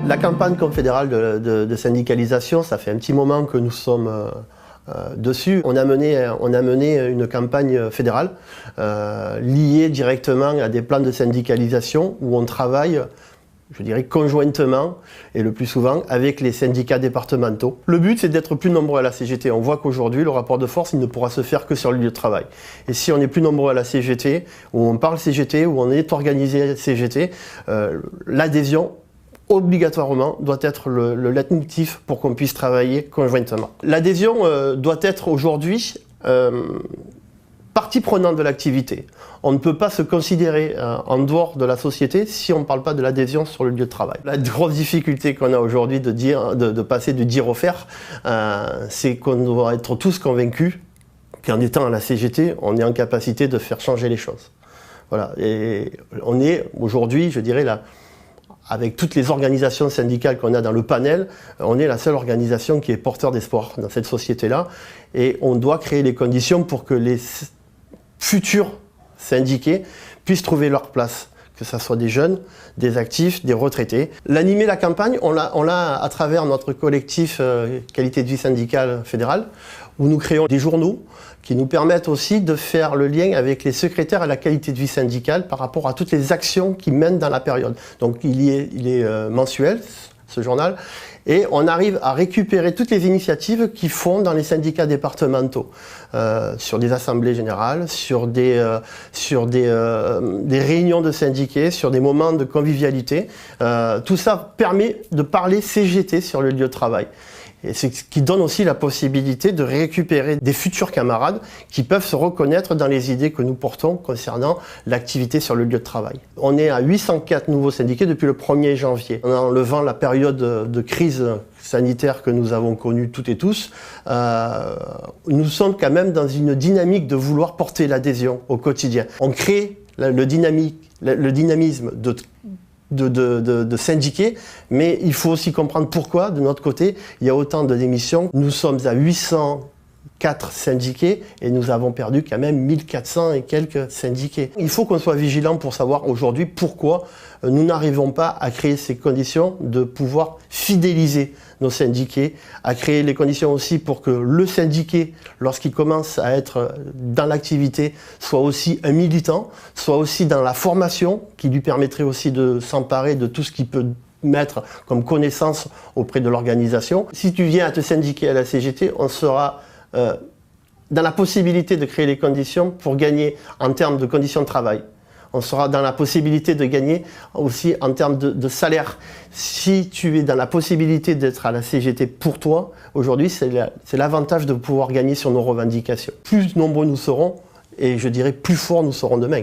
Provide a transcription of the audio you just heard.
La campagne confédérale de syndicalisation, ça fait un petit moment que nous sommes dessus. On a mené une campagne fédérale liée directement à des plans de syndicalisation où on travaille, je dirais, conjointement et le plus souvent avec les syndicats départementaux. Le but, c'est d'être plus nombreux à la CGT. On voit qu'aujourd'hui, le rapport de force, il ne pourra se faire que sur le lieu de travail. Et si on est plus nombreux à la CGT, où on parle CGT, où on est organisé CGT, l'adhésion obligatoirement doit être le leitmotiv pour qu'on puisse travailler conjointement. L'adhésion doit être aujourd'hui partie prenante de l'activité. On ne peut pas se considérer en dehors de la société si on ne parle pas de l'adhésion sur le lieu de travail. La grosse difficulté qu'on a aujourd'hui de passer du dire au faire, c'est qu'on doit être tous convaincus qu'en étant à la CGT, on est en capacité de faire changer les choses. Voilà. Et on est aujourd'hui, je dirais, là, avec toutes les organisations syndicales qu'on a dans le panel, on est la seule organisation qui est porteur d'espoir dans cette société-là. Et on doit créer les conditions pour que les futurs syndiqués puissent trouver leur place, que ce soit des jeunes, des actifs, des retraités. L'animer la campagne, on l'a à travers notre collectif Qualité de vie syndicale fédérale, où nous créons des journaux qui nous permettent aussi de faire le lien avec les secrétaires à la qualité de vie syndicale par rapport à toutes les actions qu'ils mènent dans la période. Donc il est mensuel, ce journal, et on arrive à récupérer toutes les initiatives qu'ils font dans les syndicats départementaux, sur des assemblées générales, sur des réunions de syndiqués, sur des moments de convivialité. Tout ça permet de parler CGT sur le lieu de travail. Et c'est ce qui donne aussi la possibilité de récupérer des futurs camarades qui peuvent se reconnaître dans les idées que nous portons concernant l'activité sur le lieu de travail. On est à 804 nouveaux syndiqués depuis le 1er janvier. En enlevant la période de crise sanitaire que nous avons connue toutes et tous, nous sommes quand même dans une dynamique de vouloir porter l'adhésion au quotidien. On crée le dynamisme de syndiqués, mais il faut aussi comprendre pourquoi, de notre côté, il y a autant de démissions. Nous sommes à 804 syndiqués et nous avons perdu quand même 1400 et quelques syndiqués. Il faut qu'on soit vigilant pour savoir aujourd'hui pourquoi nous n'arrivons pas à créer ces conditions de pouvoir fidéliser nos syndiqués, à créer les conditions aussi pour que le syndiqué, lorsqu'il commence à être dans l'activité, soit aussi un militant, soit aussi dans la formation qui lui permettrait aussi de s'emparer de tout ce qu'il peut mettre comme connaissance auprès de l'organisation. Si tu viens à te syndiquer à la CGT, on sera dans la possibilité de créer les conditions pour gagner en termes de conditions de travail. On sera dans la possibilité de gagner aussi en termes de salaire. Si tu es dans la possibilité d'être à la CGT pour toi, aujourd'hui, c'est l'avantage de pouvoir gagner sur nos revendications. Plus nombreux nous serons, et je dirais plus forts nous serons demain.